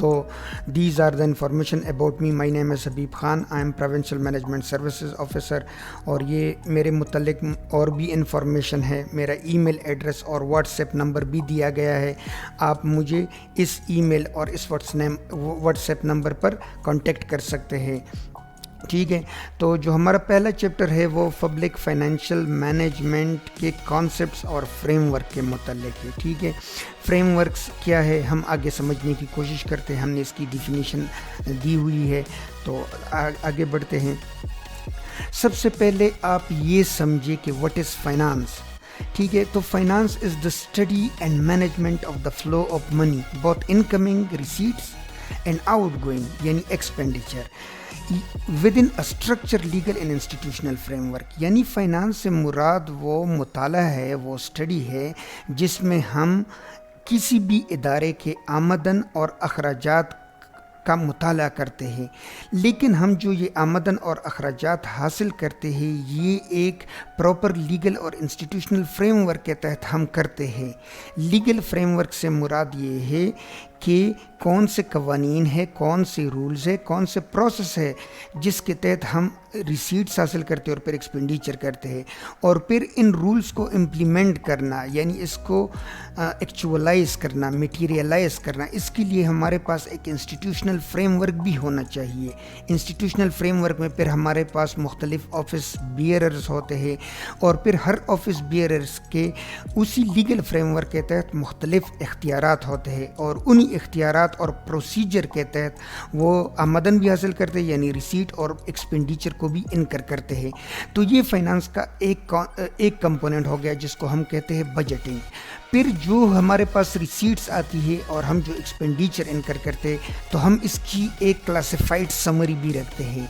تو these are the information about me. My name is Habib Khan. I am provincial management services officer. اور یہ میرے متعلق اور بھی انفارمیشن ہے. میرا ای میل ایڈریس اور واٹس ایپ نمبر بھی دیا گیا ہے. آپ مجھے اس ای میل اور اس واٹس ایپ نمبر پر کانٹیکٹ کر سکتے ہیں. ٹھیک ہے. تو جو ہمارا پہلا چیپٹر ہے وہ پبلک فائنینشیل مینجمنٹ کے کانسیپٹس اور فریم ورک کے متعلق ہے. ٹھیک ہے. فریم ورکس کیا ہے ہم آگے سمجھنے کی کوشش کرتے ہیں. ہم نے اس کی ڈیفینیشن دی ہوئی ہے تو آگے بڑھتے ہیں. سب سے پہلے آپ یہ سمجھے کہ واٹ از فائنانس. ٹھیک ہے. تو finance is the study and management of the flow of money both incoming receipts and outgoing یعنی expenditure within a structured legal and institutional framework. یعنی فائنانس سے مراد وہ مطالعہ ہے, وہ اسٹڈی ہے جس میں ہم کسی بھی ادارے کے آمدن اور اخراجات کا مطالعہ کرتے ہیں. لیکن ہم جو یہ آمدن اور اخراجات حاصل کرتے ہیں یہ ایک پراپر لیگل اور انسٹیٹیوشنل فریم ورک کے تحت ہم کرتے ہیں. لیگل فریم ورک سے مراد یہ ہے کہ کون سے قوانین ہے, کون سے رولز ہے, کون سے پروسیس ہے جس کے تحت ہم ریسیٹس حاصل کرتے ہیں اور پھر ایکسپینڈیچر کرتے ہیں, اور پھر ان رولز کو امپلیمنٹ کرنا یعنی اس کو ایکچولائز کرنا, میٹیریلائز کرنا. اس کے لیے ہمارے پاس ایک انسٹیٹیوشنل فریم ورک بھی ہونا چاہیے. انسٹیٹیوشنل فریم ورک میں پھر ہمارے پاس مختلف آفس بیئررز ہوتے ہیں اور پھر ہر آفس بیئررز کے اسی لیگل فریم ورک کے تحت مختلف اختیارات ہوتے ہیں, اور انہی اختیارات اور پروسیجر کے تحت وہ آمدن بھی حاصل کرتے ہیں یعنی ریسیٹ اور ایکسپینڈیچر کو بھی انکر کرتے ہیں. تو یہ فائنانس کا ایک کمپوننٹ ہو گیا جس کو ہم کہتے ہیں بجٹنگ. پھر جو ہمارے پاس ریسیٹس آتی ہے اور ہم جو ایکسپینڈیچر انکر کرتے تو ہم اس کی ایک کلاسیفائڈ سمری بھی رکھتے ہیں.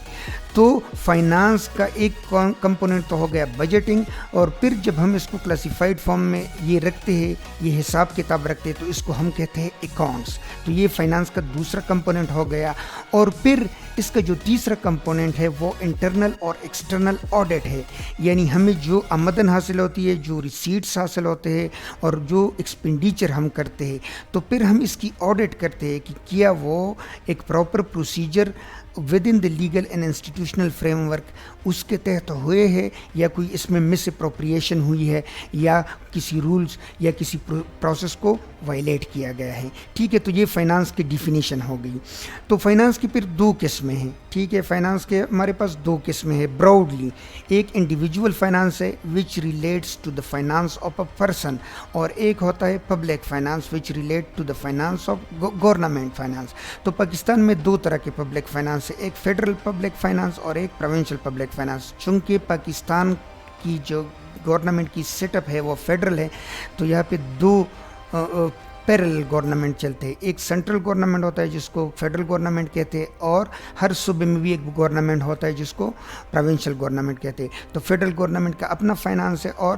تو فائنانس کا ایک کمپوننٹ تو ہو گیا بجٹنگ, اور پھر جب ہم اس کو کلاسیفائڈ فارم میں یہ رکھتے ہیں, یہ حساب کتاب رکھتے ہیں, تو اس کو ہم کہتے ہیں اکاؤنٹس. تو یہ فائنانس کا دوسرا کمپوننٹ ہو گیا. اور پھر اس کا جو تیسرا کمپوننٹ ہے وہ انٹرنل اور ایکسٹرنل آڈٹ ہے. یعنی ہمیں جو آمدن حاصل ہوتی ہے, جو ریسیٹس حاصل ہوتے ہیں اور جو ایکسپینڈیچر ہم کرتے ہیں, تو پھر ہم اس کی آڈٹ کرتے ہیں کہ کیا وہ ایک proper procedure with in the legal and institutional framework اس کے تحت ہوئے ہے, یا کوئی اس میں مس اپروپریشن ہوئی ہے, یا کسی رولز یا کسی پروسیس کو وائلیٹ کیا گیا ہے. ٹھیک ہے. تو یہ فائنانس کی ڈیفینیشن ہو گئی. تو فائنانس کی پھر دو قسمیں ہیں. ٹھیک ہے. فائنانس کے ہمارے پاس دو قسمیں ہیں براڈلی. ایک انڈیویجول فائنانس ہے which relates to the finance of a person, اور ایک ہوتا ہے public finance which relate to the finance of government finance. تو پاکستان میں دو طرح کے پبلک فائنانس ہے, ایک فیڈرل پبلک فائنانس اور ایک پروونشل پبلک فائنانس. چونکہ پاکستان کی جو گورنمنٹ کی سیٹ اپ ہے وہ فیڈرل ہے, تو یہاں پہ دو پیرل گورنمنٹ چلتے ہیں. ایک سینٹرل گورنمنٹ ہوتا ہے جس کو فیڈرل گورنمنٹ کہتے ہیں, اور ہر صوبے میں بھی ایک گورنمنٹ ہوتا ہے جس کو پروونشل گورنمنٹ کہتے ہیں. تو فیڈرل گورنمنٹ کا اپنا فائنانس ہے اور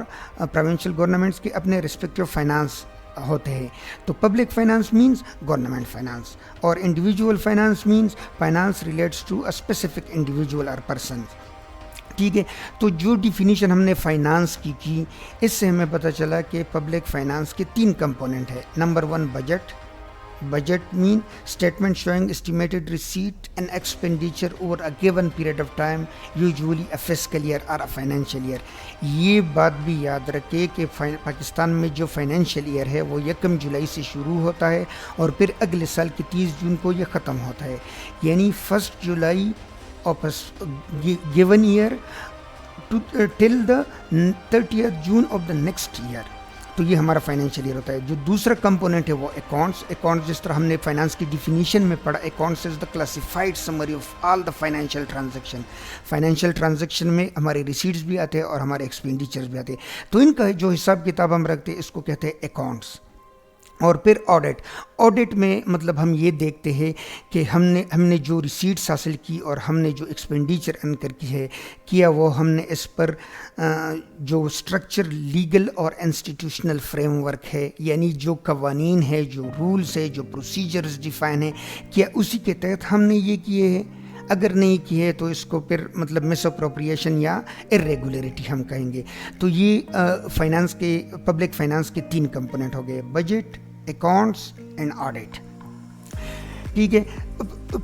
پروونشل گورنمنٹس کے اپنے رسپیکٹیو فائنانس ہوتے ہیں. تو public finance means government finance, اور individual finance means finance relates to a specific individual اور پرسن. ٹھیک ہے. تو جو ڈیفینیشن ہم نے فائنانس کی اس سے ہمیں پتہ چلا کہ پبلک فائنانس کے تین کمپوننٹ ہے. Number 1 budget. بجٹ مین statement showing estimated receipt and expenditure over a given period of time, usually a fiscal year اور اے فائنینشیل ایئر. یہ بات بھی یاد رکھے کہ پاکستان میں جو فائنینشیل ایئر ہے وہ 1 جولائی سے شروع ہوتا ہے اور پھر اگلے سال کی 30 جون کو یہ ختم ہوتا ہے. یعنی 1 جولائی of a given year till the 30th June of the next year. تو یہ ہمارا فائنینشیل ایئر ہوتا ہے. جو دوسرا کمپوننٹ ہے وہ اکاؤنٹس. اکاؤنٹس جس طرح ہم نے فائنانس کی ڈیفینیشن میں پڑھا, accounts is the classified summary of all the financial transaction. Financial transaction میں ہمارے ریسیٹس بھی آتے ہیں اور ہمارے ایکسپینڈیچرز بھی آتے ہیں. تو ان کا جو حساب کتاب ہم رکھتے ہیں اس کو کہتے ہیں اکاؤنٹس. اور پھر آڈٹ. آڈٹ میں مطلب ہم یہ دیکھتے ہیں کہ ہم نے جو ریسیٹس حاصل کی اور ہم نے جو ایکسپینڈیچر انکر کی ہے کیا وہ ہم نے اس پر جو اسٹرکچر لیگل اور انسٹیٹیوشنل فریم ورک ہے, یعنی جو قوانین ہے, جو رولز ہے, جو پروسیجرز ڈیفائن ہیں, کیا اسی کے تحت ہم نے یہ کیے ہیں. اگر نہیں کیے تو اس کو پھر مطلب مس اپروپریشن یا ارریگولیرٹی ہم کہیں گے. تو یہ فائنانس کے پبلک فائنانس کے 3 کمپوننٹ ہو گئے, بجٹ, اکاؤنٹس اینڈ آڈٹ. ٹھیک ہے.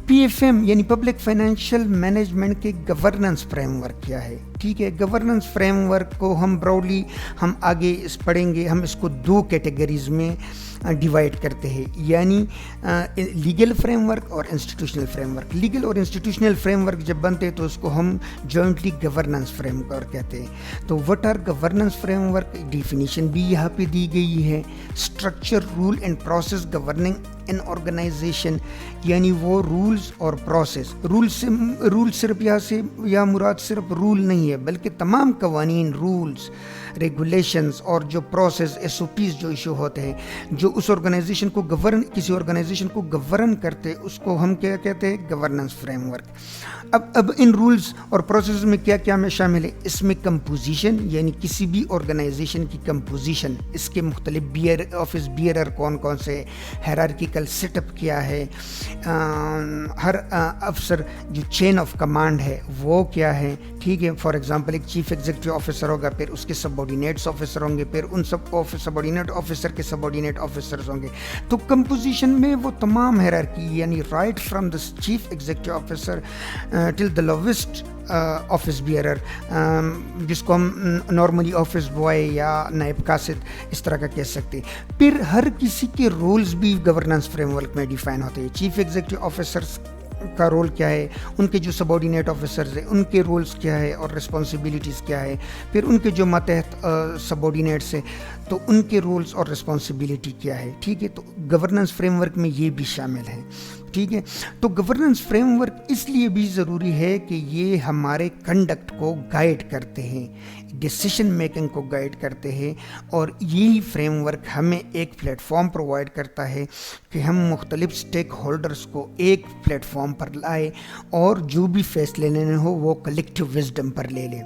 پی ایف ایم یعنی پبلک فائنینشیل مینجمنٹ کے گورننس فریم ورک کیا ہے. ٹھیک ہے, گورننس فریم ورک کو ہم براڈلی ہم آگے پڑھیں گے. ہم اس کو 2 کیٹیگریز میں ڈیوائڈ کرتے ہیں, یعنی لیگل فریم ورک اور انسٹیٹیوشنل فریم ورک. لیگل اور انسٹیٹیوشنل فریم ورک جب بنتے ہیں تو اس کو ہم جوائنٹلی گورننس فریم ورک کہتے ہیں. تو what are governance framework, definition بھی یہاں پہ دی گئی ہے. Structure, role and process governing an organization, یعنی وہ رولز اور پروسیس. رول صرف یہاں سے یا مراد صرف رول نہیں ہے, بلکہ تمام قوانین, رولز, ریگولیشنز اور جو پروسیس, ایس او پیز جو ایشو ہوتے ہیں, جو اس آرگنائزیشن کو کسی آرگنائزیشن کو گورن کرتے, اس کو ہم کیا کہتے ہیں, گورننس فریم ورک. اب ان رولز اور پروسیس میں کیا کیا میں شامل ہے. اس میں کمپوزیشن, یعنی کسی بھی آرگنائزیشن کی کمپوزیشن, اس کے مختلف آفس بیئرر کون کون سے, ہیرارکیکل سیٹ اپ کیا ہے, ہر افسر جو چین آف کمانڈ ہے وہ کیا ہے. ٹھیک ہے, فار ایگزامپل ایک چیف ایگزیکٹو آفیسر ہوگا, پھر اس کے سبارڈینیٹس آفیسر ہوں گے, پھر ان سب سبارڈینیٹ آفیسر کے سبارڈینیٹ آفیسرز ہوں گے. تو کمپوزیشن میں وہ تمام ہیرارکی, یعنی right from the chief executive officer till the lowest office bearer, جس کو ہم نارملی آفس بوائے یا نائب قاصد اس طرح کا کہہ سکتے ہیں. پھر ہر کسی کے رولز بھی گورننس فریم ورک میں ڈیفائن ہوتے ہیں. چیف ایگزیکٹو آفیسرز کا رول کیا ہے, ان کے جو سبارڈینیٹ آفیسرز ہیں ان کے رولز کیا ہے اور رسپانسبلٹیز کیا ہے, پھر ان کے جو ماتحت سبارڈینیٹس ہیں تو ان کے رولز اور رسپانسبلٹی کیا ہے. ٹھیک ہے, تو گورننس فریم ورک میں یہ بھی شامل ہے. ٹھیک ہے, تو گورننس فریم ورک اس لیے بھی ضروری ہے کہ یہ ہمارے کنڈکٹ کو گائیڈ کرتے ہیں, ڈیسیشن میکنگ کو گائیڈ کرتے ہیں, اور یہی فریم ورک ہمیں ایک پلیٹ فارم پرووائڈ کرتا ہے کہ ہم مختلف اسٹیک ہولڈرز کو ایک پلیٹ فارم پر لائے اور جو بھی فیصلے لینے ہو وہ کلیکٹیو وزڈم پر لے لیں.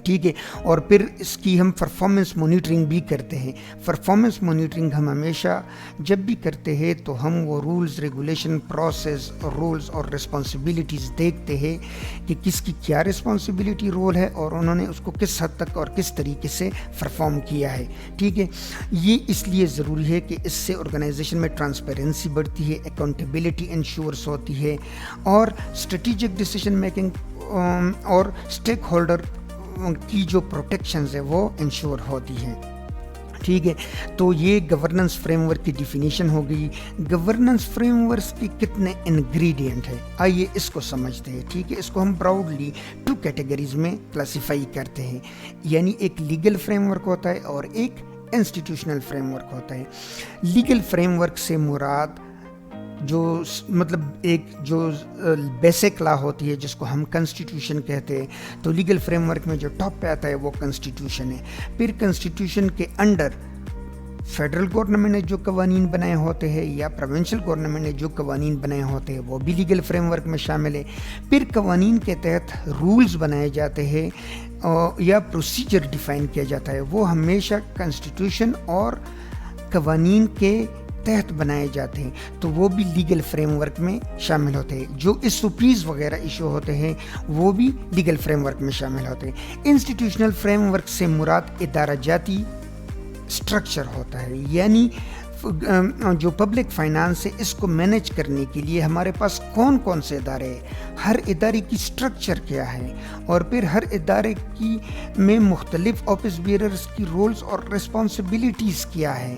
ٹھیک ہے, اور پھر اس کی ہم پرفارمنس مانیٹرنگ بھی کرتے ہیں. پرفارمنس مانیٹرنگ ہم ہمیشہ جب بھی کرتے ہیں تو ہم وہ رولز, ریگولیشن, پروسیس, رولز اور رسپانسبلٹیز دیکھتے ہیں کہ کس کی کیا رسپانسبلٹی رول ہے اور انہوں نے اس کو کس حد تک اور کس طریقے سے پرفارم کیا ہے. ٹھیک ہے, یہ اس لیے ضروری ہے کہ اس سے آرگنائزیشن میں ٹرانسپیرنسی بڑھتی ہے, اکاؤنٹیبلٹی انشورس ہوتی ہے, اور اسٹریٹجک ڈیسیشن میکنگ اور اسٹیک ہولڈر کی جو پروٹیکشنز ہے وہ انشور ہوتی ہیں. ٹھیک ہے, تو یہ گورننس فریم ورک کی ڈیفینیشن ہو گئی. گورننس فریم ورکس کی کتنے انگریڈینٹ ہیں, آئیے اس کو سمجھتے ہیں. ٹھیک ہے, اس کو ہم براؤڈلی 2 کیٹیگریز میں کلاسیفائی کرتے ہیں, یعنی ایک لیگل فریم ورک ہوتا ہے اور ایک انسٹیٹیوشنل فریم ورک ہوتا ہے. لیگل فریم ورک سے مراد جو مطلب ایک جو بیسک لا ہوتی ہے جس کو ہم کنسٹیٹیوشن کہتے ہیں, تو لیگل فریم ورک میں جو ٹاپ پہ آتا ہے وہ کنسٹیٹیوشن ہے. پھر کنسٹیٹیوشن کے انڈر فیڈرل گورنمنٹ نے جو قوانین بنائے ہوتے ہیں یا پروونشل گورنمنٹ نے جو قوانین بنائے ہوتے ہیں وہ بھی لیگل فریم ورک میں شامل ہے. پھر قوانین کے تحت رولز بنائے جاتے ہیں یا پروسیجر ڈیفائن کیا جاتا ہے, وہ ہمیشہ کنسٹیٹیوشن اور قوانین کے تحت بنائے جاتے ہیں, تو وہ بھی لیگل فریم ورک میں شامل ہوتے ہیں. جو ایس او پیز وغیرہ ایشو ہوتے ہیں وہ بھی لیگل فریم ورک میں شامل ہوتے ہیں. انسٹیٹیوشنل فریم ورک سے مراد ادارہ جاتی اسٹرکچر ہوتا ہے, یعنی جو پبلک فائنانس ہے اس کو مینیج کرنے کے لیے ہمارے پاس کون کون سے ادارے ہیں, ہر ادارے کی اسٹرکچر کیا ہے, اور پھر ہر ادارے کی میں مختلف آفس بیئررز کی رولز اور رسپانسبلٹیز کیا ہے,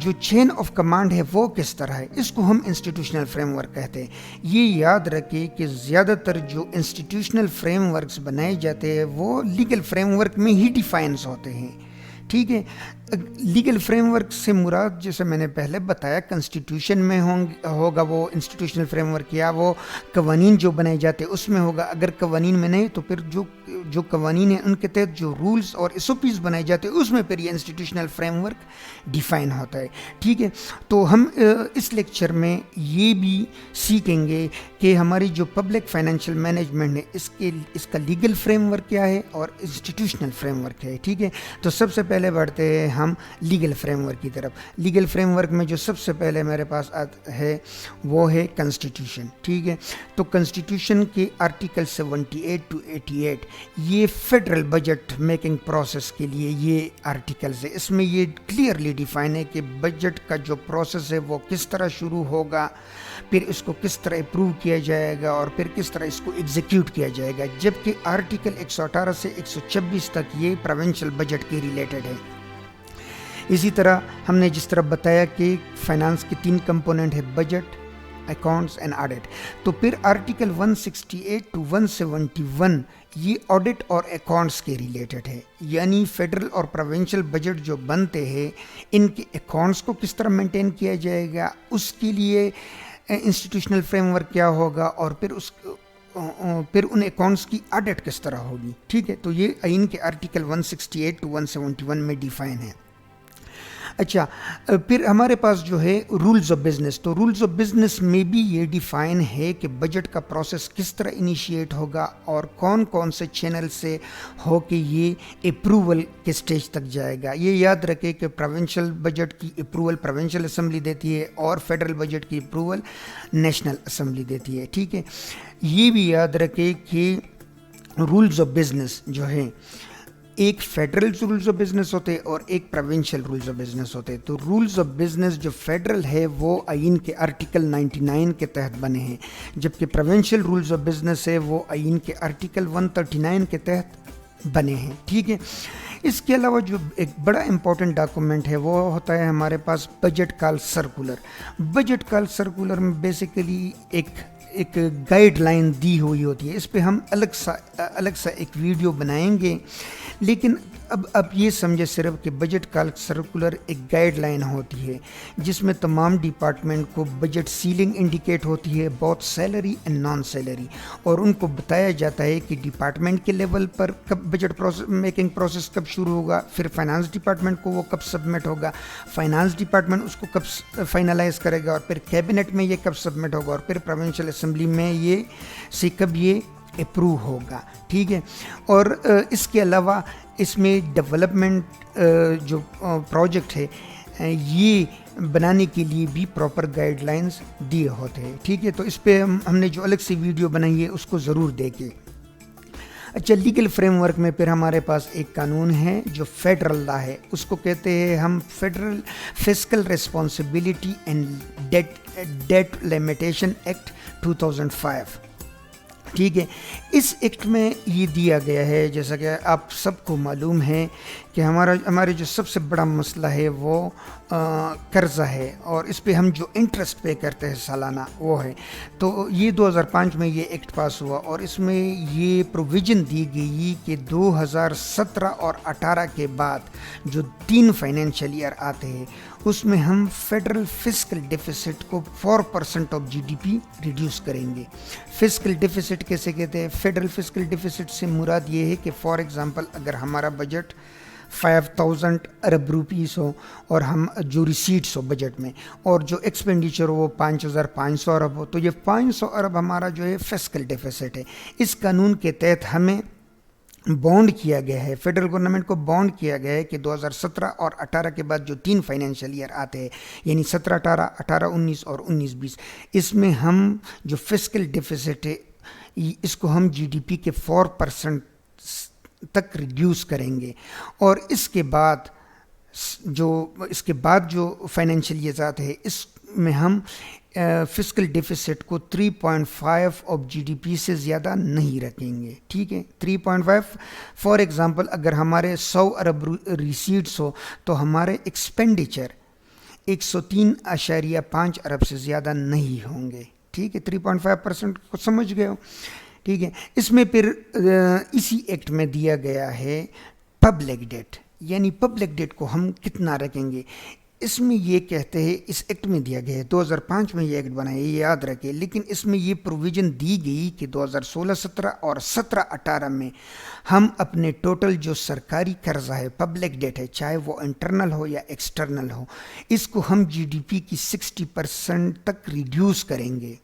جو چین آف کمانڈ ہے وہ کس طرح ہے, اس کو ہم انسٹیٹیوشنل فریم ورک کہتے ہیں. یہ یاد رکھیں کہ زیادہ تر جو انسٹیٹیوشنل فریم ورکس بنائے جاتے ہیں وہ لیگل فریم ورک میں ہی ڈیفائنس ہوتے ہیں. ٹھیک ہے, لیگل فریم ورک سے مراد جیسے میں نے پہلے بتایا کنسٹیٹیوشن میں ہوگا وہ انسٹیٹیوشنل فریم ورک, یا وہ قوانین جو بنائے جاتے ہیں اس میں ہوگا. اگر قوانین میں نہیں تو پھر جو قوانین ہیں ان کے تحت جو رولز اور ایس او پیز بنائے جاتے ہیں اس میں پھر یہ انسٹیٹیوشنل فریم ورک ڈیفائن ہوتا ہے. ٹھیک ہے, تو ہم اس لیکچر میں یہ بھی سیکھیں گے کہ ہماری جو پبلک فائنینشیل مینجمنٹ ہے اس کا لیگل فریم ورک کیا ہے اور انسٹیٹیوشنل فریم ورک ہے. ٹھیک ہے, تو سب سے پہلے بڑھتے ہیں ہم لیگل فریم ورک کی طرف. لیگل فریم ورک میں جو سب سے پہلے میرے پاس ہے وہ ہے کنسٹیٹیوشن. ٹھیک ہے, تو کنسٹیٹیوشن کے آرٹیکل 78 to 88 یہ فیڈرل بجٹ میکنگ پروسیس کے لیے یہ آرٹیکلز ہے. اس میں یہ کلیئرلی ڈیفائن ہے کہ بجٹ کا جو پروسیس ہے وہ کس طرح شروع ہوگا, پھر اس کو کس طرح اپروو کیا جائے گا, اور پھر کس طرح اس کو ایگزیکیوٹ کیا جائے گا. جبکہ آرٹیکل 118 سے 126 تک یہ پروونشل بجٹ کے ریلیٹڈ ہے. اسی طرح ہم نے جس طرح بتایا کہ فائنانس کے 3 کمپوننٹ ہے, بجٹ, اکاؤنٹس اینڈ آڈٹ. تو پھر آرٹیکل 168 to 171 یہ آڈٹ اور اکاؤنٹس کے ریلیٹڈ ہے, یعنی فیڈرل اور پروونشل بجٹ جو بنتے ہیں ان کے اکاؤنٹس کو کس طرح مینٹین کیا جائے گا, اس کے لیے انسٹیٹیوشنل فریم ورک کیا ہوگا, اور پھر ان اکاؤنٹس کی آڈٹ کس طرح ہوگی. ٹھیک ہے, تو یہ آئین کے آرٹیکل 168 to 171 میں ڈیفائن ہے. اچھا, پھر ہمارے پاس جو ہے رولز آف بزنس. تو رولز آف بزنس میں بھی یہ ڈیفائن ہے کہ بجٹ کا پروسیس کس طرح انیشیٹ ہوگا اور کون کون سے چینل سے ہو کے یہ اپروول کے سٹیج تک جائے گا. یہ یاد رکھے کہ پروونشل بجٹ کی اپروول پروونشل اسمبلی دیتی ہے اور فیڈرل بجٹ کی اپروول نیشنل اسمبلی دیتی ہے. ٹھیک ہے, یہ بھی یاد رکھے کہ رولز آف بزنس جو ہے ایک فیڈرل رولز آف بزنس ہوتے اور ایک پروونشل رولز آف بزنس ہوتے. تو رولز آف بزنس جو فیڈرل ہے وہ آئین کے آرٹیکل 99 کے تحت بنے ہیں, جبکہ پروونشل رولز آف بزنس ہے وہ آئین کے آرٹیکل 139 کے تحت بنے ہیں. ٹھیک ہے, اس کے علاوہ جو ایک بڑا امپورٹنٹ ڈاکومنٹ ہے وہ ہوتا ہے ہمارے پاس بجٹ کال سرکولر. بجٹ کال سرکولر میں بیسیکلی ایک گائیڈ لائن دی ہوئی ہوتی ہے. اس پہ ہم الگ سا ایک ویڈیو بنائیں گے, لیکن اب یہ سمجھے صرف کہ بجٹ کال سرکولر ایک گائیڈ لائن ہوتی ہے جس میں تمام ڈپارٹمنٹ کو بجٹ سیلنگ انڈیکیٹ ہوتی ہے, بہت سیلری اینڈ نان سیلری, اور ان کو بتایا جاتا ہے کہ ڈپارٹمنٹ کے لیول پر کب بجٹ میکنگ پروسیس کب شروع ہوگا, پھر فائنانس ڈپارٹمنٹ کو وہ کب سبمٹ ہوگا, فائنانس ڈپارٹمنٹ اس کو کب فائنلائز کرے گا, اور پھر کیبنٹ میں یہ کب سبمٹ ہوگا, اور پھر پروونشل اسمبلی میں کب یہ اپروو ہوگا. ٹھیک ہے, اور اس کے علاوہ اس میں ڈیولپمنٹ جو پروجیکٹ ہے یہ بنانے کے لیے بھی پراپر گائیڈ لائنز دیے ہوتے ہیں. ٹھیک ہے, تو اس پہ ہم نے جو الگ سی ویڈیو بنائی ہے اس کو ضرور دیکھیں. اچھا, لیگل فریم ورک میں پھر ہمارے پاس ایک قانون ہے جو فیڈرل لا ہے, اس کو کہتے ہیں ہم federal fiscal responsibility and debt limitation act 2005. ٹھیک ہے, اس ایکٹ میں یہ دیا گیا ہے, جیسا کہ آپ سب کو معلوم ہے کہ ہمارے جو سب سے بڑا مسئلہ ہے وہ قرضہ ہے, اور اس پہ ہم جو انٹرسٹ پے کرتے ہیں سالانہ وہ ہے. تو یہ 2005 میں یہ ایکٹ پاس ہوا, اور اس میں یہ پروویژن دی گئی کہ 2017 اور 18 کے بعد جو 3 فائنینشیل ایئر آتے ہیں اس میں ہم فیڈرل فسکل ڈیفیسٹ کو 4% of G D P reduce کریں گے. فسکل ڈیفیسٹ کیسے کہتے ہیں؟ فیڈرل فسکل ڈیفیسٹ سے مراد یہ ہے کہ فار ایگزامپل اگر ہمارا بجٹ 5000 ارب روپیز ہو اور ہم جو ریسیٹس ہو بجٹ میں, اور جو ایکسپینڈیچر ہو وہ 5500 ارب ہو, تو یہ 500 ارب ہمارا جو ہے فسکل ڈیفیسٹ ہے. اس قانون کے تحت ہمیں بانڈ کیا گیا ہے, فیڈرل گورنمنٹ کو بانڈ کیا گیا ہے کہ 2017 اور 18 کے بعد جو 3 فائنینشیل ایئر آتے ہیں یعنی 17-18, 18-19 اور 19-20, اس میں ہم جو فسکل ڈیفیسٹ ہے اس کو ہم جی ڈی پی کے 4% تک ریڈیوس کریں گے. اور اس کے بعد جو فائنینشیل ایئرز آتے ہیں اس میں ہم فسکل ڈیفیسٹ کو 3.5 آف جی ڈی پی سے زیادہ نہیں رکھیں گے. ٹھیک ہے, 3.5. فار ایگزامپل اگر ہمارے 100 ارب ریسیٹس ہو تو ہمارے ایکسپینڈیچر 103.5 ارب سے زیادہ نہیں ہوں گے. ٹھیک ہے, 3.5% کو سمجھ گئے ہو. ٹھیک ہے, اس میں پھر اسی ایکٹ میں دیا گیا ہے پبلک ڈیٹ, یعنی پبلک ڈیٹ کو ہم کتنا رکھیں گے. اس میں یہ کہتے ہیں, اس ایکٹ میں دیا گیا ہے, 2005 میں یہ ایکٹ بنا ہے, یہ یاد رکھے, لیکن اس میں یہ پروویژن دی گئی کہ 2016-17 اور 17-18 میں ہم اپنے ٹوٹل جو سرکاری قرضہ ہے, پبلک ڈیٹ ہے, چاہے وہ انٹرنل ہو یا ایکسٹرنل ہو, اس کو ہم جی ڈی پی کی 60% تک ریڈیوس کریں گے.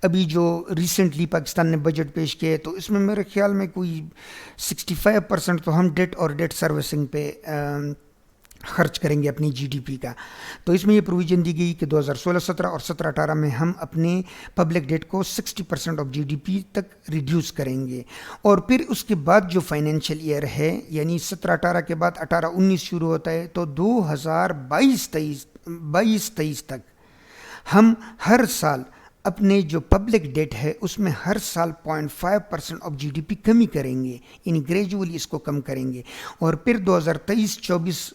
ابھی جو ریسنٹلی پاکستان نے بجٹ پیش کیا ہے تو اس میں میرے خیال میں کوئی 65% تو ہم ڈیٹ اور ڈیٹ سروسنگ پہ خرچ کریں گے اپنی جی ڈی پی کا. تو اس میں یہ پروویژن دی گئی کہ 2016-17 اور 17-18 میں ہم اپنے پبلک ڈیٹ کو 60% آف جی ڈی پی تک ریڈیوس کریں گے. اور پھر اس کے بعد جو فائنینشیل ایئر ہے یعنی 17-18 کے بعد 18-19 شروع ہوتا ہے تو 2022-23 تک ہم ہر سال اپنے جو پبلک ڈیٹ ہے اس میں ہر سال 0.5% آف جی ڈی پی کمی کریں گے، یعنی گریجولی اس کو کم کریں گے. اور پھر 2023-24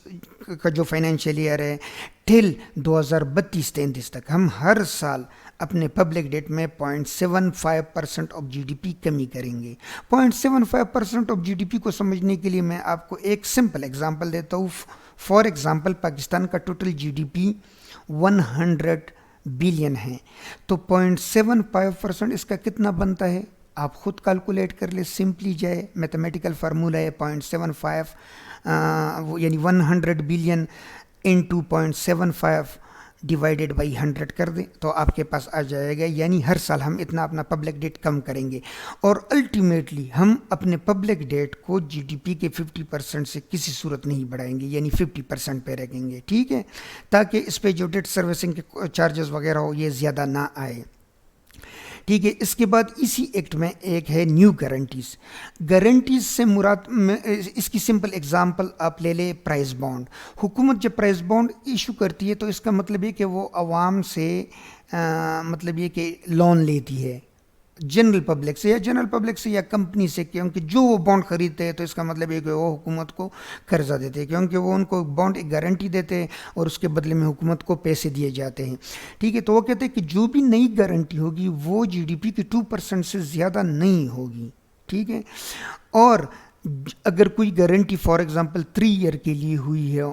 کا جو فائنینشیل ایئر ہے ٹل 2032-33 تک ہم ہر سال اپنے پبلک ڈیٹ میں 0.75% آف جی ڈی پی کمی کریں گے. 0.75% آف جی ڈی پی کو سمجھنے کے لیے میں آپ کو ایک سمپل اگزامپل دیتا ہوں. فار ایگزامپل پاکستان کا total G D P 100 billion ہے، تو 0.75% اس کا کتنا بنتا ہے آپ خود کیلکولیٹ کر لیں. سمپلی جائے میتھمیٹیکل فارمولا ہے 0.75 یعنی 100 بلین انٹو 0.75 ڈیوائیڈیڈ بائی 100 کر دیں تو آپ کے پاس آ جائے گا. یعنی ہر سال ہم اتنا اپنا پبلک ڈیٹ کم کریں گے اور الٹیمیٹلی ہم اپنے پبلک ڈیٹ کو جی ڈی پی کے 50% سے کسی صورت نہیں بڑھائیں گے، یعنی 50% پہ رکھیں گے. ٹھیک ہے، تاکہ اس پہ جو ڈیٹ سروسنگ کے چارجز وغیرہ ہو یہ زیادہ نہ آئے. ٹھیک ہے، اس کے بعد اسی ایکٹ میں ایک ہے نیو گارنٹیز. گارنٹیز سے مراد اس کی سمپل اگزامپل آپ لے لیں پرائز بانڈ. حکومت جب پرائز بانڈ ایشو کرتی ہے تو اس کا مطلب یہ کہ وہ عوام سے مطلب یہ کہ لون لیتی ہے جنرل پبلک سے یا کمپنی سے، کیونکہ جو وہ بانڈ خریدتے ہیں تو اس کا مطلب یہ کہ وہ حکومت کو قرضہ دیتے ہیں، کیونکہ وہ ان کو بانڈ ایک گارنٹی دیتے ہیں اور اس کے بدلے میں حکومت کو پیسے دیے جاتے ہیں. ٹھیک ہے، تو وہ کہتے ہیں کہ جو بھی نئی گارنٹی ہوگی وہ جی ڈی پی کی 2% سے زیادہ نہیں ہوگی. ٹھیک ہے، اور اگر کوئی گارنٹی فار ایگزامپل 3 ایئر کے لیے ہوئی ہے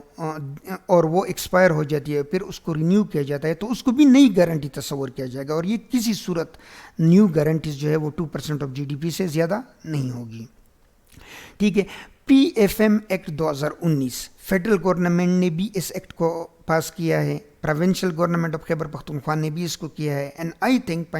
اور وہ ایکسپائر ہو جاتی ہے پھر اس کو رینیو کیا جاتا ہے تو اس کو بھی نئی گارنٹی تصور کیا جائے گا، اور یہ کسی صورت نیو گارنٹیز جو ہے وہ 2% آف جی ڈی پی سے زیادہ نہیں ہوگی. ٹھیک ہے، P F M act 2019 federal government نے بھی اس ایکٹ کو پاس کیا ہے، provincial government of Khyber Pakhtunkhwa نے بھی اس کو کیا ہے، اینڈ آئی تھنک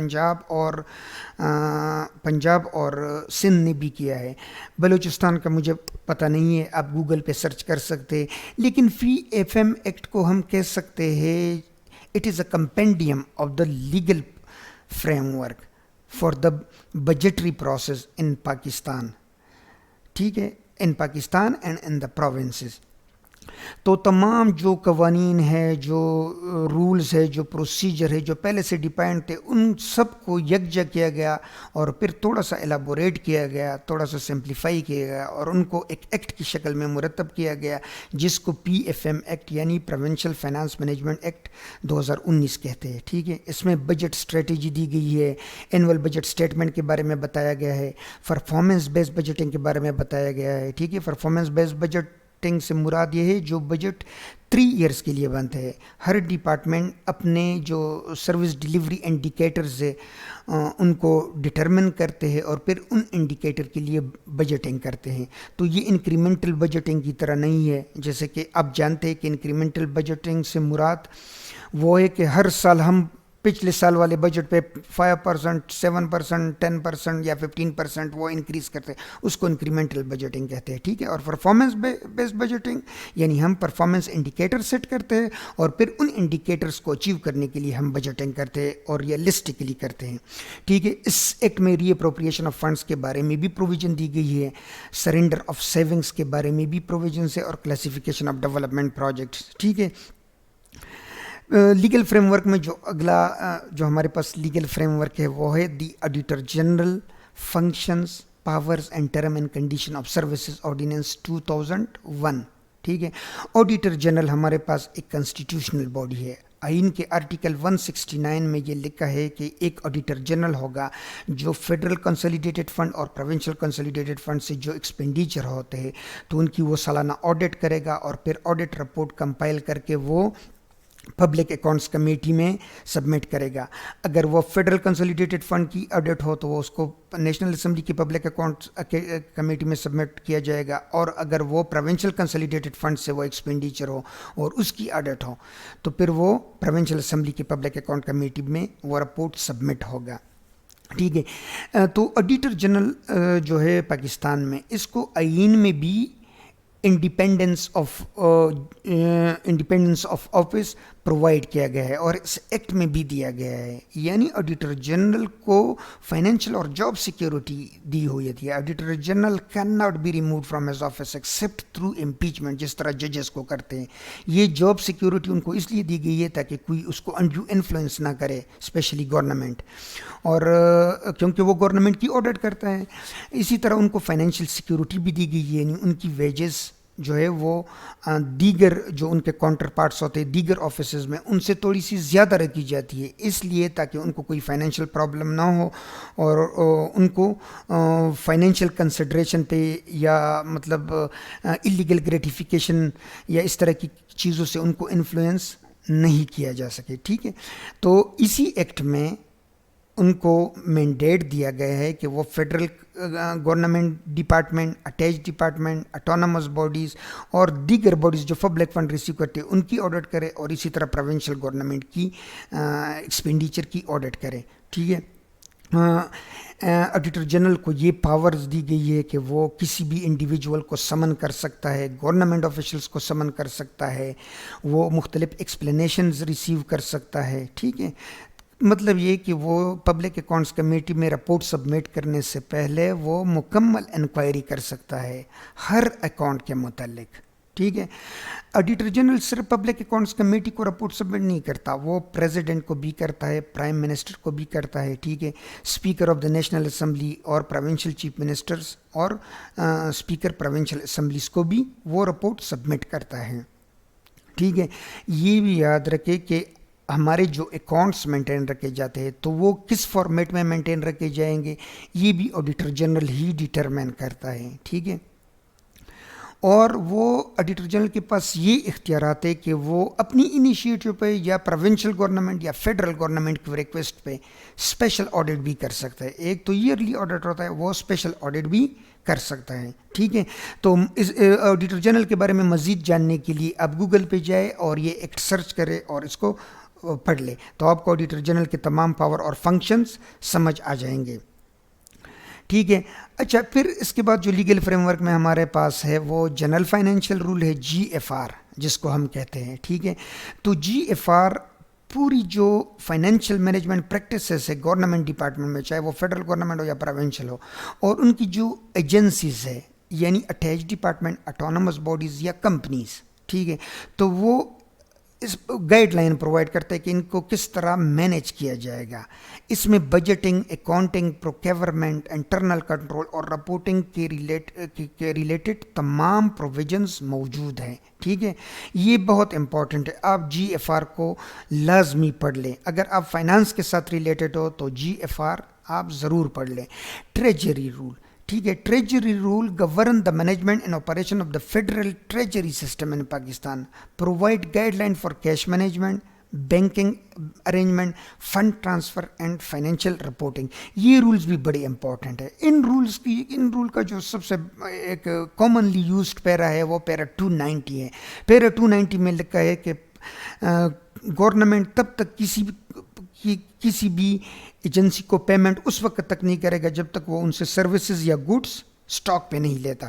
پنجاب اور سندھ نے بھی کیا ہے. بلوچستان کا مجھے پتہ نہیں ہے، آپ گوگل پہ سرچ کر سکتے. لیکن پی ایف ایم ایکٹ کو ہم کہہ سکتے ہیں it is a compendium of the legal framework for the budgetary process in Pakistan. ٹھیک ہے، in Pakistan and in the provinces. تو تمام جو قوانین ہے، جو رولز ہے، جو پروسیجر ہے جو پہلے سے ڈیپینڈ تھے ان سب کو یکجا کیا گیا اور پھر تھوڑا سا ایلابوریٹ کیا گیا، تھوڑا سا سمپلیفائی کیا گیا اور ان کو ایک ایکٹ کی شکل میں مرتب کیا گیا جس کو پی ایف ایم ایکٹ یعنی پروونشل فائنانس مینجمنٹ ایکٹ 2019 کہتے ہیں. ٹھیک ہے، اس میں بجٹ اسٹریٹجی دی گئی ہے، اینول بجٹ اسٹیٹمنٹ کے بارے میں بتایا گیا ہے، پرفارمنس بیس بجٹنگ کے بارے میں بتایا گیا ہے. ٹھیک ہے، پرفارمنس بیس بجٹ سے مراد یہ ہے جو بجٹ 3 ایئرس کے لیے بنتا ہے. ہر ڈپارٹمنٹ اپنے جو سروس ڈیلیوری انڈیکیٹرز ہے ان کو ڈٹرمن کرتے ہیں اور پھر ان انڈیکیٹر کے لیے بجٹنگ کرتے ہیں. تو یہ انکریمنٹل بجٹنگ کی طرح نہیں ہے، جیسے کہ آپ جانتے ہیں کہ انکریمنٹل بجٹنگ سے مراد وہ ہے کہ ہر سال ہم پچھلے سال والے بجٹ پہ 5%، 7%، 10% یا 15% وہ انکریز کرتے ہیں، اس کو انکریمنٹل بجٹنگ کہتے ہیں. ٹھیک ہے، اور پرفارمنس بیس بجٹنگ یعنی ہم پرفارمنس انڈیکیٹر سیٹ کرتے ہیں اور پھر ان انڈیکیٹرز کو اچیو کرنے کے لیے ہم بجٹنگ کرتے ہیں اور ریئلسٹکلی کرتے ہیں. ٹھیک ہے، اس ایکٹ میں ری اپروپریشن آف فنڈس کے بارے میں بھی پروویژن دی گئی ہے، سرنڈر آف سیونگس کے بارے میں بھی پروویژنس ہے اور کلاسیفیکیشن آف ڈیولپمنٹ پروجیکٹس. ٹھیک ہے، لیگل فریم ورک میں جو اگلا جو ہمارے پاس لیگل فریم ورک ہے وہ ہے the auditor general functions powers and term and condition of services ordinance 2001. ٹھیک ہے، آڈیٹر جنرل ہمارے پاس ایک کنسٹیٹیوشنل باڈی ہے. آئین کے آرٹیکل 169 میں یہ لکھا ہے کہ ایک آڈیٹر جنرل ہوگا جو فیڈرل کنسولیڈیٹڈ فنڈ اور پروونشل کنسولیڈیٹڈ فنڈ سے جو ایکسپینڈیچر ہوتے ہیں تو ان کی وہ سالانہ آڈٹ کرے گا اور پھر آڈٹ رپورٹ کمپائل کر کے وہ پبلک اکاؤنٹس کمیٹی میں سبمٹ کرے گا. اگر وہ فیڈرل کنسولیڈیٹڈ فنڈ کی آڈٹ ہو تو وہ اس کو نیشنل اسمبلی کی پبلک اکاؤنٹس کمیٹی میں سبمٹ کیا جائے گا، اور اگر وہ پروونشل کنسولیڈیٹڈ فنڈ سے وہ ایکسپینڈیچر ہو اور اس کی آڈٹ ہو تو پھر وہ پروونشل اسمبلی کی پبلک اکاؤنٹ کمیٹی میں وہ رپورٹ سبمٹ ہوگا. ٹھیک ہے، تو آڈیٹر جنرل جو ہے پاکستان میں اس کو آئین میں بھی انڈیپینڈنس آف آفس پرووائڈ کیا گیا ہے اور اس ایکٹ میں بھی دیا گیا ہے. یعنی آڈیٹر جنرل کو فائنینشیل اور جاب سیکیورٹی دی ہوئی تھی. Auditor general cannot be removed from his office except through impeachment, جس طرح ججز کو کرتے ہیں. یہ جاب سیکیورٹی ان کو اس لیے دی گئی ہے تاکہ کوئی اس کو انڈیو انفلوئنس نہ کرے, اسپیشلی گورنمنٹ, اور کیونکہ وہ گورنمنٹ کی آڈٹ کرتا ہے. اسی طرح ان کو فائنینشیل سیکیورٹی بھی دی گئی ہے, یعنی ان کی ویجز جو ہے وہ دیگر جو ان کے کاؤنٹر پارٹس ہوتے ہیں دیگر آفیسز میں ان سے تھوڑی سی زیادہ رکھی جاتی ہے, اس لیے تاکہ ان کو کوئی فائنینشیل پرابلم نہ ہو اور ان کو فائنینشیل کنسیڈریشن پہ یا مطلب اللیگل گریٹیفیکیشن یا اس طرح کی چیزوں سے ان کو انفلوئنس نہیں کیا جا سکے. ٹھیک ہے, تو اسی ایکٹ میں ان کو مینڈیٹ دیا گیا ہے کہ وہ federal government department, attach department, autonomous bodies اور دیگر باڈیز جو پبلک فنڈ ریسیو کرتے ہیں ان کی آڈٹ کرے, اور اسی طرح پروونشل گورنمنٹ کی ایکسپینڈیچر کی آڈٹ کرے. ٹھیک ہے, آڈیٹر جنرل کو یہ پاورز دی گئی ہے کہ وہ کسی بھی انڈیویجول کو سمن کر سکتا ہے, گورنمنٹ آفیشلس کو سمن کر سکتا ہے, وہ مختلف ایکسپلینیشنز ریسیو کر سکتا ہے. ٹھیک ہے, مطلب یہ کہ وہ پبلک اکاؤنٹس کمیٹی میں رپورٹ سبمٹ کرنے سے پہلے وہ مکمل انکوائری کر سکتا ہے ہر اکاؤنٹ کے متعلق. ٹھیک ہے, آڈیٹر جنرل صرف پبلک اکاؤنٹس کمیٹی کو رپورٹ سبمٹ نہیں کرتا, وہ پریزیڈنٹ کو بھی کرتا ہے, پرائم منسٹر کو بھی کرتا ہے. ٹھیک ہے, speaker of the national assembly اور پروونشل چیف منسٹرز اور اسپیکر پروونشل اسمبلیز کو بھی وہ رپورٹ سبمٹ کرتا ہے. ٹھیک ہے, یہ بھی یاد رکھے کہ ہمارے جو اکاؤنٹس مینٹین رکھے جاتے ہیں تو وہ کس فارمیٹ میں مینٹین رکھے جائیں گے یہ بھی آڈیٹر جنرل ہی ڈیٹرمن کرتا ہے. ٹھیک ہے, اور وہ آڈیٹر جنرل کے پاس یہ اختیارات ہے کہ وہ اپنی انیشیٹو پہ یا پروونشل گورنمنٹ یا فیڈرل گورنمنٹ کی ریکویسٹ پہ اسپیشل آڈٹ بھی کر سکتا ہے. ایک تو ایئرلی آڈٹ ہوتا ہے, وہ اسپیشل آڈٹ بھی کر سکتا ہے. ٹھیک ہے, تو اس آڈیٹر جنرل کے بارے میں مزید جاننے کے لیے آپ گوگل پہ جائے اور یہ ایکٹ سرچ کرے اور اس کو پڑھ لے تو آپ کو آڈیٹر جنرل کے تمام پاور اور فنکشنز سمجھ آ جائیں گے. ٹھیک ہے, اچھا پھر اس کے بعد جو لیگل فریم ورک میں ہمارے پاس ہے وہ جنرل فائنینشیل رول ہے, GFR جس کو ہم کہتے ہیں. ٹھیک ہے, تو GFR پوری جو فائنینشیل مینجمنٹ پریکٹسز ہے گورنمنٹ ڈپارٹمنٹ میں, چاہے وہ فیڈرل گورنمنٹ ہو یا پروونشل ہو, اور ان کی جو ایجنسیز ہے یعنی اٹیچ ڈپارٹمنٹ, اٹانومس باڈیز یا کمپنیز. ٹھیک ہے, تو وہ اس گائیڈ لائن پرووائڈ کرتا ہے کہ ان کو کس طرح مینیج کیا جائے گا. اس میں budgeting, accounting, procurement, internal control اور رپورٹنگ کے ریلیٹڈ تمام پروویژنز موجود ہیں. ٹھیک ہے, یہ بہت امپورٹنٹ ہے, آپ GFR کو لازمی پڑھ لیں. اگر آپ فائنانس کے ساتھ ریلیٹڈ ہو تو GFR آپ ضرور پڑھ لیں. ٹریجری رول, ٹھیک ہے, treasury rule govern the management and operation of the federal treasury system in Pakistan, provide guideline for cash management, banking arrangement, fund transfer and financial reporting. یہ رولز بھی بڑے امپورٹنٹ ہے. ان رول کا جو سب سے ایک کامنلی یوزڈ پیرا ہے وہ پیرا 290 ہے. پیرا 290 میں لکھا ہے کہ گورنمنٹ تب تک کسی بھی ایجنسی کو پیمنٹ اس وقت تک نہیں کرے گا جب تک وہ ان سے سروسز یا گوڈس سٹاک پہ نہیں لیتا.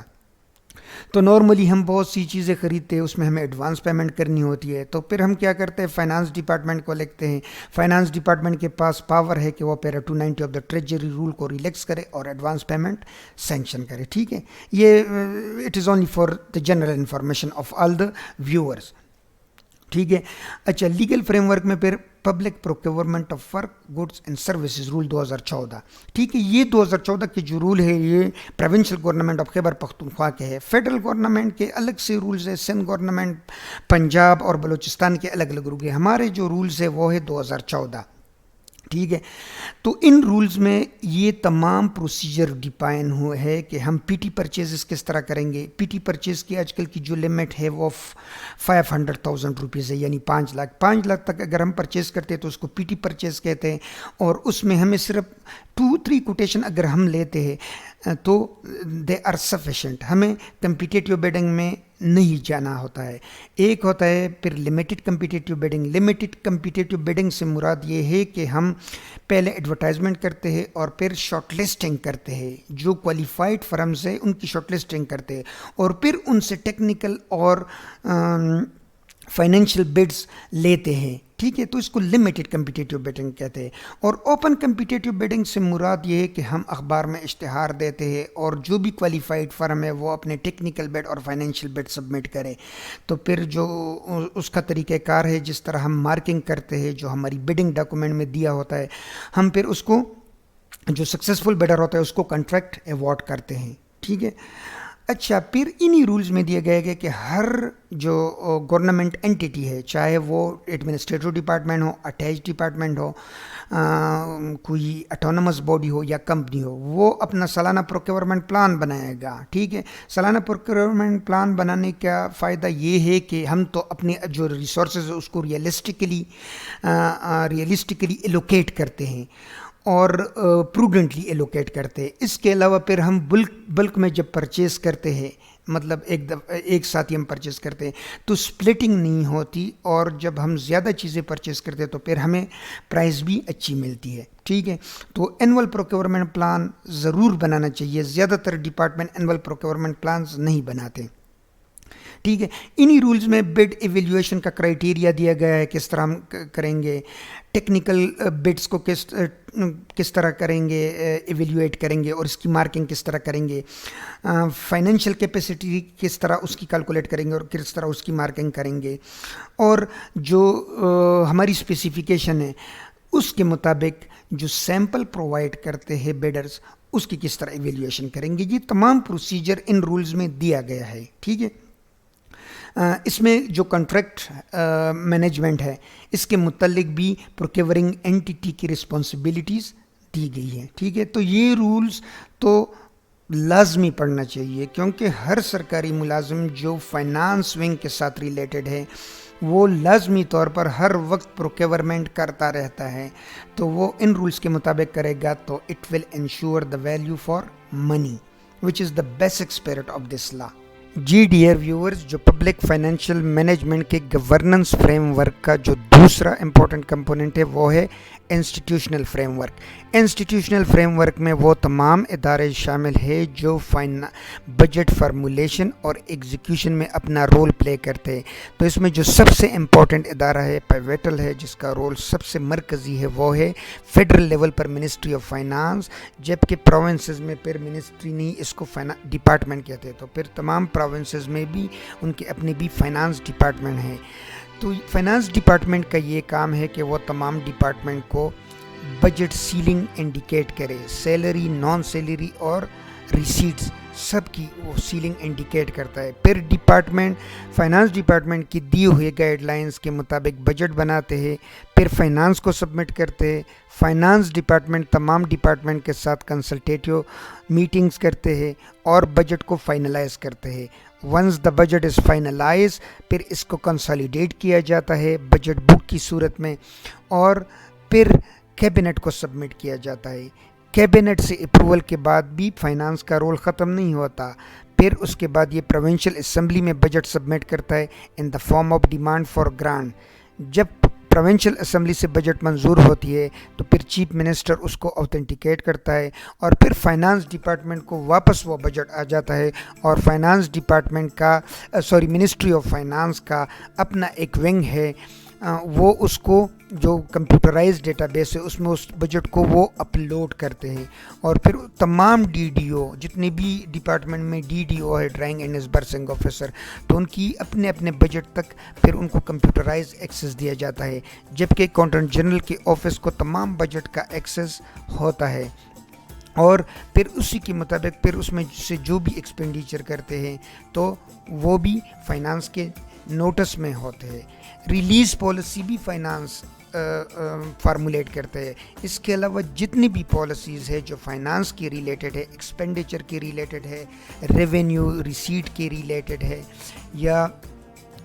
تو نارملی ہم بہت سی چیزیں خریدتے ہیں, اس میں ہمیں ایڈوانس پیمنٹ کرنی ہوتی ہے, تو پھر ہم کیا کرتے ہیں, فائنانس ڈپارٹمنٹ کو لکھتے ہیں. فائنانس ڈپارٹمنٹ کے پاس پاور ہے کہ وہ para 290 of the treasury rule کو ریلیکس کرے اور ایڈوانس پیمنٹ سینکشن کرے. ٹھیک ہے, یہ it is only for the general information of all the viewers. ٹھیک ہے, اچھا لیگل فریم ورک میں پھر public procurement of work goods and services rule 2014. ٹھیک ہے, یہ 2014 کے جو رول ہے یہ provincial government of Khyber Pakhtunkhwa کے ہے. فیڈرل گورنمنٹ کے الگ سے رولز ہے, سندھ گورنمنٹ, پنجاب اور بلوچستان کے الگ الگ رول ہیں. ہمارے جو رولز ہے وہ ہے 2014. ٹھیک ہے, تو ان رولز میں یہ تمام پروسیجر ڈیفائن ہوئے ہے کہ ہم پی ٹی پرچیزز کس طرح کریں گے. پی ٹی پرچیز کی آج کل کی جو لمٹ ہے وہ 500,000 روپیز ہے, یعنی 5 لاکھ. 5 لاکھ تک اگر ہم پرچیز کرتے ہیں تو اس کو پی ٹی پرچیز کہتے ہیں, اور اس میں ہمیں صرف 2-3 کوٹیشن اگر ہم لیتے ہیں تو دے آر سفیشینٹ. ہمیں کمپیٹیٹیو بیڈنگ میں نہیں جانا ہوتا ہے. ایک ہوتا ہے پھر limited competitive bidding. Limited competitive bidding سے مراد یہ ہے کہ ہم پہلے ایڈورٹائزمنٹ کرتے ہیں اور پھر شارٹ لسٹنگ کرتے ہیں, جو کوالیفائڈ فرمز ہیں ان کی شارٹ لسٹنگ کرتے ہیں اور پھر ان سے ٹیکنیکل اور فائنینشیل بڈز لیتے ہیں. ٹھیک ہے, تو اس کو لمیٹڈ کمپیٹیٹیو بڈنگ کہتے ہیں. اور اوپن کمپیٹیٹیو بڈنگ سے مراد یہ ہے کہ ہم اخبار میں اشتہار دیتے ہیں اور جو بھی کوالیفائڈ فرم ہے وہ اپنے ٹیکنیکل بڈ اور فائنینشیل بڈ سبمٹ کرے. تو پھر جو اس کا طریقہ کار ہے, جس طرح ہم مارکنگ کرتے ہیں, جو ہماری بڈنگ ڈاکومنٹ میں دیا ہوتا ہے, ہم پھر اس کو جو سکسیزفل بڈر ہوتا ہے اس کو کنٹریکٹ ایوارڈ کرتے ہیں. ٹھیک ہے. اچھا, پھر انہی رولز میں دیا گیا ہے کہ ہر جو گورنمنٹ انٹیٹی ہے, چاہے وہ ایڈمنسٹریٹو ڈپارٹمنٹ ہو, اٹیچ ڈپارٹمنٹ ہو, کوئی اٹونومس باڈی ہو یا کمپنی ہو, وہ اپنا سالانہ پروکیورمنٹ پلان بنائے گا. ٹھیک ہے. سالانہ پروکیورمنٹ پلان بنانے کا فائدہ یہ ہے کہ ہم تو اپنے جو ریسورسز ہے اس کو ریئلسٹکلی ایلوکیٹ کرتے ہیں اور پروڈنٹلی ایلوکیٹ کرتے ہیں. اس کے علاوہ پھر ہم بلک میں جب پرچیز کرتے ہیں, مطلب ایک ساتھ ہی ہم پرچیز کرتے ہیں تو سپلٹنگ نہیں ہوتی, اور جب ہم زیادہ چیزیں پرچیز کرتے ہیں تو پھر ہمیں پرائز بھی اچھی ملتی ہے. ٹھیک ہے. تو اینول پروکیورمنٹ پلان ضرور بنانا چاہیے. زیادہ تر ڈپارٹمنٹ اینول پروکیورمنٹ پلانز نہیں بناتے. ٹھیک ہے. انہی رولز میں بڈ ایویلیویشن کا کرائٹیریا دیا گیا ہے, کس طرح ہم کریں گے, ٹیکنیکل بڈس کو کس طرح کریں گے, ایویلیویٹ کریں گے اور اس کی مارکنگ کس طرح کریں گے, فائنینشیل کیپیسٹی کس طرح اس کی کیلکولیٹ کریں گے اور کس طرح اس کی مارکنگ کریں گے, اور جو ہماری اسپیسیفیکیشن ہے اس کے مطابق جو سیمپل پرووائڈ کرتے ہیں بیڈرز, اس کی کس طرح ایویلیویشن کریں گے. یہ تمام پروسیجر ان رولز میں دیا گیا ہے. ٹھیک ہے. اس میں جو کنٹریکٹ مینجمنٹ ہے اس کے متعلق بھی پروکیورنگ اینٹیٹی کی رسپانسبلٹیز دی گئی ہیں. ٹھیک ہے. تو یہ رولز تو لازمی پڑھنا چاہیے, کیونکہ ہر سرکاری ملازم جو فائنانس ونگ کے ساتھ ریلیٹڈ ہے وہ لازمی طور پر ہر وقت پروکیورمنٹ کرتا رہتا ہے, تو وہ ان رولز کے مطابق کرے گا تو it will ensure the value for money which is the basic spirit of this law. جی ڈیئر ویورز, جو پبلک فائنینشیل مینجمنٹ کے گورننس فریم ورک کا جو دوسرا امپورٹنٹ کمپوننٹ ہے وہ ہے institutional framework. Institutional framework میں وہ تمام ادارے شامل ہیں جو بجٹ فارمولیشن اور ایگزیکیوشن میں اپنا رول پلے کرتے ہیں. تو اس میں جو سب سے امپورٹنٹ ادارہ ہے, پیویٹل ہے, جس کا رول سب سے مرکزی ہے, وہ ہے federal level per ministry of finance, جبکہ پروونسز میں پھر منسٹری نہیں, اس کو ڈپارٹمنٹ کہتے ہیں. تو پھر تمام پروونسز میں بھی ان کے اپنے بھی فائنانس ڈپارٹمنٹ ہیں. تو فائنانس ڈپارٹمنٹ کا یہ کام ہے کہ وہ تمام ڈپارٹمنٹ کو بجٹ سیلنگ انڈیکیٹ کرے, سیلری, نان سیلری اور ریسیٹس سب کی وہ سیلنگ انڈیکیٹ کرتا ہے. پھر فائنانس ڈپارٹمنٹ کی دی ہوئے گائیڈ لائنس کے مطابق بجٹ بناتے ہیں, پھر فائنانس کو سبمٹ کرتے ہیں. فائنانس ڈپارٹمنٹ تمام ڈپارٹمنٹ کے ساتھ کنسلٹیٹیو میٹنگز کرتے ہیں اور بجٹ کو فائنلائز کرتے ہیں. Once the budget is finalise, پھر اس کو کنسالیڈیٹ کیا جاتا ہے بجٹ بک کی صورت میں, اور پھر کیبنٹ کو سبمٹ کیا جاتا ہے. کیبنٹ سے اپروول کے بعد بھی فائنانس کا رول ختم نہیں ہوتا. پھر اس کے بعد یہ پروونشل اسمبلی میں بجٹ سبمٹ کرتا ہے in the form of demand for grant. جب پروونشل اسمبلی سے بجٹ منظور ہوتی ہے تو پھر چیف منسٹر اس کو اوتھینٹیکیٹ کرتا ہے, اور پھر فائنانس ڈپارٹمنٹ کو واپس وہ بجٹ آ جاتا ہے, اور فائنانس ڈپارٹمنٹ کا منسٹری آف فائنانس کا اپنا ایک ونگ ہے, وہ اس کو جو کمپیوٹرائز ڈیٹا بیس ہے اس میں اس بجٹ کو وہ اپلوڈ کرتے ہیں. اور پھر تمام ڈی ڈی او, جتنے بھی ڈپارٹمنٹ میں ڈی ڈی او ہے, ڈرائنگ اینڈ ڈسبرسنگ آفیسر, تو ان کی اپنے اپنے بجٹ تک پھر ان کو کمپیوٹرائز ایکسیس دیا جاتا ہے, جبکہ اکاؤنٹنٹ جنرل کے آفس کو تمام بجٹ کا ایکسیس ہوتا ہے. اور پھر اسی کے مطابق پھر اس میں سے جو بھی ایکسپینڈیچر کرتے ہیں تو وہ بھی فائنانس کے نوٹس میں ہوتے ہیں. ریلیز پالیسی بھی فائنانس فارمولیٹ کرتے ہیں. اس کے علاوہ جتنی بھی پالیسیز ہے جو فائنانس کی ریلیٹڈ ہے, ایکسپینڈیچر کی ریلیٹڈ ہے, ریونیو ریسیٹ کی ریلیٹڈ ہے یا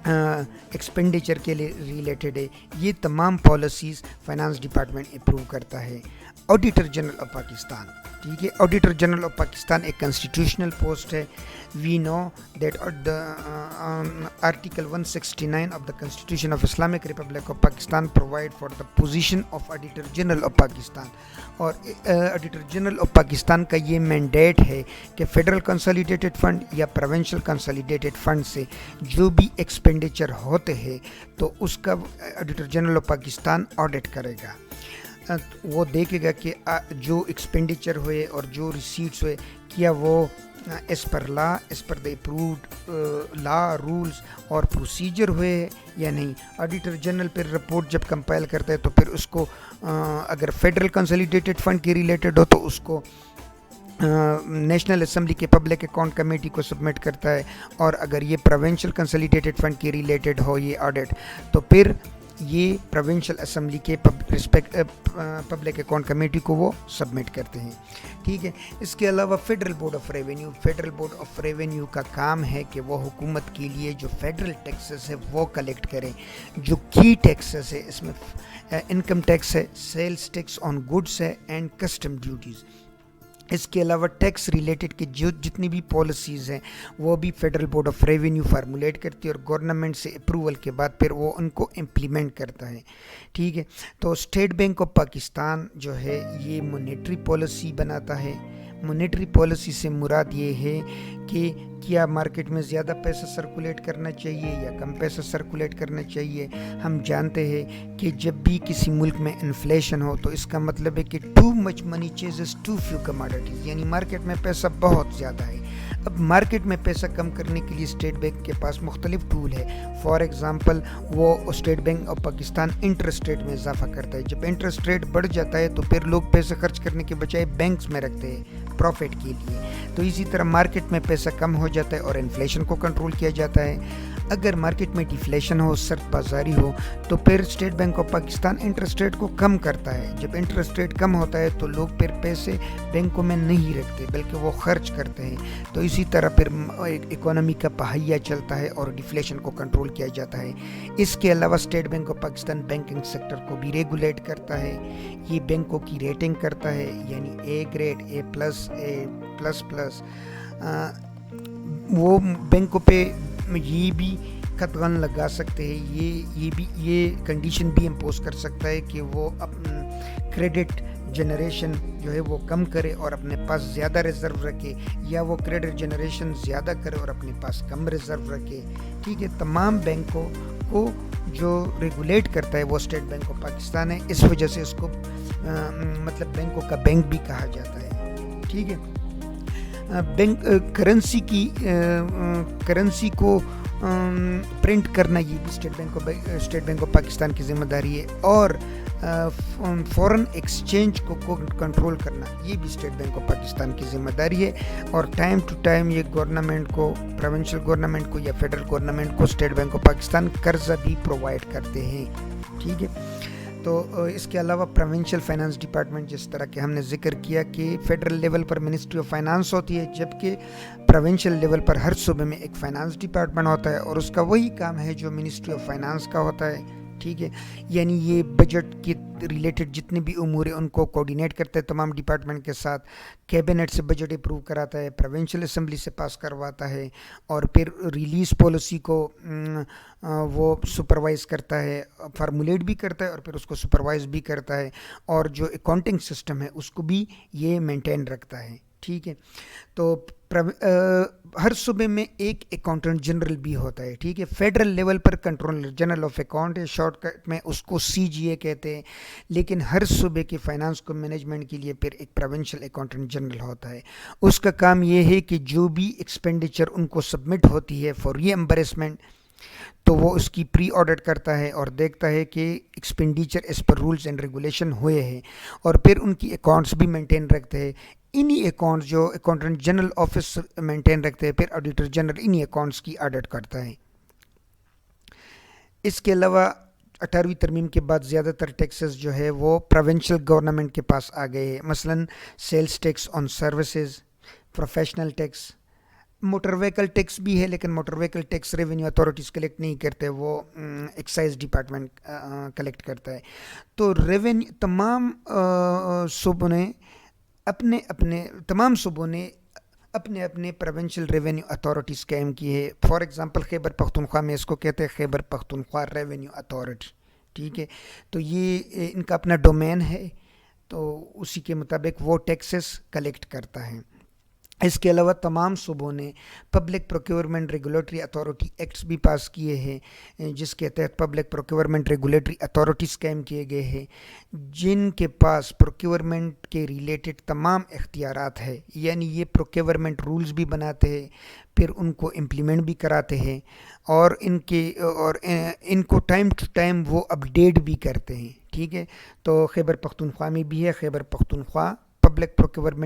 ایکسپینڈیچر کے ریلیٹڈ ہے, یہ تمام پالیسیز فائنانس ڈپارٹمنٹ اپروو کرتا ہے. Auditor general of Pakistan. ٹھیک ہے, آڈیٹر جنرل آف پاکستان ایک کنسٹیٹیوشنل پوسٹ ہے. We know that article 169 of the constitution of Islamic Republic of Pakistan provide for the position of auditor general of Pakistan. اور auditor general of Pakistan کا یہ mandate ہے کہ federal consolidated fund یا provincial consolidated fund سے جو بھی ایکسپینڈیچر ہوتے ہیں تو اس کا auditor general of Pakistan audit کرے گا. وہ دیکھے گا کہ جو ایکسپینڈیچر ہوئے اور جو ریسیٹس ہوئے کیا وہ ایز پر لا, ایز پر دا اپرووڈ لا, رولز اور پروسیجر ہوئے یا نہیں. آڈیٹر جنرل پھر رپورٹ جب کمپائل کرتا ہے تو پھر اس کو اگر فیڈرل کنسالیڈیٹڈ فنڈ کے ریلیٹڈ ہو تو اس کو نیشنل اسمبلی کے پبلک اکاؤنٹ کمیٹی کو سبمٹ کرتا ہے, اور اگر یہ پروونشل کنسالیڈیٹڈ فنڈ کے ریلیٹڈ ہو یہ آڈٹ تو پھر یہ پروونشل اسمبلی کے پبلک اکاؤنٹ کمیٹی کو وہ سبمٹ کرتے ہیں. ٹھیک ہے. اس کے علاوہ federal board of revenue, federal board of revenue کا کام ہے کہ وہ حکومت کے لیے جو فیڈرل ٹیکسز ہے وہ کلیکٹ کریں. جو کی ٹیکسز ہے اس میں انکم ٹیکس ہے, سیلز ٹیکس آن گڈس ہے اینڈ کسٹم ڈیوٹیز. اس کے علاوہ ٹیکس ریلیٹڈ کی جو جتنی بھی پالیسیز ہیں وہ بھی federal board of revenue formulate کرتی ہے اور گورنمنٹ سے اپروول کے بعد پھر وہ ان کو امپلیمنٹ کرتا ہے. ٹھیک ہے. تو اسٹیٹ بینک آف پاکستان جو ہے یہ مونیٹری پالیسی بناتا ہے. مونیٹری پالیسی سے مراد یہ ہے کہ کیا مارکیٹ میں زیادہ پیسہ سرکولیٹ کرنا چاہیے یا کم پیسہ سرکولیٹ کرنا چاہیے. ہم جانتے ہیں کہ جب بھی کسی ملک میں انفلیشن ہو تو اس کا مطلب ہے کہ too much money chases too few commodities, یعنی مارکیٹ میں پیسہ بہت زیادہ ہے. اب مارکیٹ میں پیسہ کم کرنے کے لیے اسٹیٹ بینک کے پاس مختلف ٹول ہے. فار ایگزامپل وہ state bank of Pakistan interest rate میں اضافہ کرتا ہے. جب انٹرسٹ ریٹ بڑھ جاتا ہے تو پھر لوگ پیسہ خرچ کرنے کے بجائے بینکس میں رکھتے ہیں پروفٹ کے لیے. تو اسی طرح مارکیٹ میں پیسہ کم ہو جاتا ہے اور انفلیشن کو کنٹرول کیا جاتا ہے. اگر مارکیٹ میں ڈیفلیشن ہو, سرد بازاری ہو, تو پھر state bank of Pakistan interest rate کو کم کرتا ہے. جب انٹرسٹ ریٹ کم ہوتا ہے تو لوگ پھر پیسے بینکوں میں نہیں رکھتے بلکہ وہ خرچ کرتے ہیں. تو اسی طرح پھر اکانومی کا پہیہ چلتا ہے اور ڈیفلیشن کو کنٹرول کیا جاتا ہے. اس کے علاوہ state bank of Pakistan banking sector کو بھی ریگولیٹ کرتا ہے. یہ بینکوں کی ریٹنگ کرتا ہے, یعنی A grade, A plus, A plus plus. وہ بینکوں پہ یہ بھی قدغن لگا سکتے ہیں, یہ کنڈیشن بھی امپوز کر سکتا ہے کہ وہ کریڈٹ جنریشن جو ہے وہ کم کرے اور اپنے پاس زیادہ ریزرو رکھے, یا وہ کریڈٹ جنریشن زیادہ کرے اور اپنے پاس کم ریزرو رکھے. ٹھیک ہے. تمام بینکوں کو جو ریگولیٹ کرتا ہے وہ اسٹیٹ بینک آف پاکستان ہے. اس وجہ سے اس کو مطلب بینکوں کا بینک بھی کہا جاتا ہے. ٹھیک ہے. بینک کرنسی کو پرنٹ کرنا یہ بھی اسٹیٹ بینک آف پاکستان کی ذمہ داری ہے, اور فورن ایکسچینج کو کنٹرول کرنا یہ بھی اسٹیٹ بینک آف پاکستان کی ذمہ داری ہے. اور ٹائم ٹو ٹائم یہ گورنمنٹ کو, پروونشل گورنمنٹ کو یا فیڈرل گورنمنٹ کو اسٹیٹ بینک آف پاکستان قرضہ بھی پرووائڈ کرتے ہیں. ٹھیک ہے. تو اس کے علاوہ پروونشل فائنانس ڈپارٹمنٹ, جس طرح کہ ہم نے ذکر کیا کہ federal level per ministry of finance ہوتی ہے, جبکہ پروونشل لیول پر ہر صوبے میں ایک فائنانس ڈپارٹمنٹ ہوتا ہے اور اس کا وہی کام ہے جو منسٹری آف فائنانس کا ہوتا ہے. ٹھیک ہے. یعنی یہ بجٹ کے ریلیٹڈ جتنے بھی امور ہیں ان کو کوآرڈینیٹ کرتا ہے تمام ڈپارٹمنٹ کے ساتھ. کیبنٹ سے بجٹ اپروو کراتا ہے, پروونشل اسمبلی سے پاس کرواتا ہے, اور پھر ریلیز پالیسی کو وہ سپروائز کرتا ہے, فارمولیٹ بھی کرتا ہے اور پھر اس کو سپروائز بھی کرتا ہے, اور جو اکاؤنٹنگ سسٹم ہے اس کو بھی یہ مینٹین رکھتا ہے. ٹھیک ہے. تو ہر صوبے میں ایک اکاؤنٹنٹ جنرل بھی ہوتا ہے. ٹھیک ہے. Federal level per controller general of account ہے, شارٹ کٹ میں اس کو CGA کہتے ہیں, لیکن ہر صوبے کے فائنانس کو مینجمنٹ کے لیے پھر ایک پروونشل اکاؤنٹنٹ جنرل ہوتا ہے. اس کا کام یہ ہے کہ جو بھی ایکسپینڈیچر ان کو سبمٹ ہوتی ہے فار ری ایمبرسمنٹ تو وہ اس کی پری آڈٹ کرتا ہے اور دیکھتا ہے کہ expenditure as per rules and regulation ہوئے ہیں, اور پھر ان کی اکاؤنٹس بھی مینٹین رکھتے ہیں. انہی اکاؤنٹس جو اکاؤنٹنٹ جنرل آفس مینٹین رکھتے ہیں, پھر آڈیٹر جنرل انہی اکاؤنٹس کی آڈٹ کرتا ہے. اس کے علاوہ 18ویں ترمیم کے بعد زیادہ تر ٹیکسز جو ہے وہ پروونشل گورنمنٹ کے پاس آ گئے ہیں. مثلا sales tax on services, professional tax, motor vehicle tax بھی ہے، لیکن motor vehicle tax revenue authorities collect نہیں کرتے، وہ ایکسائز ڈپارٹمنٹ کلیکٹ کرتا ہے. تو ریونیو تمام صوبوں نے اپنے اپنے پروونشل ریونیو اتھارٹیز قائم کی ہے. فار ایگزامپل خیبر پختونخوا میں اس کو کہتے ہیں خیبر پختونخوا ریونیو اتھارٹی. ٹھیک ہے، تو یہ ان کا اپنا ڈومین ہے، تو اسی کے مطابق وہ ٹیکسز کلیکٹ کرتا ہے. اس کے علاوہ تمام صوبوں نے public procurement regulatory authority acts بھی پاس کیے ہیں، جس کے تحت پبلک پروکیورمنٹ ریگولیٹری اتھارٹیز قائم کیے گئے ہیں، جن کے پاس پروکیورمنٹ کے ریلیٹڈ تمام اختیارات ہے. یعنی یہ پروکیورمنٹ رولز بھی بناتے ہیں، پھر ان کو امپلیمنٹ بھی کراتے ہیں، اور ان کو ٹائم ٹو ٹائم وہ اپڈیٹ بھی کرتے ہیں. ٹھیک ہے، تو خیبر پختونخوا میں بھی ہے. Khyber Pakhtunkhwa public procurement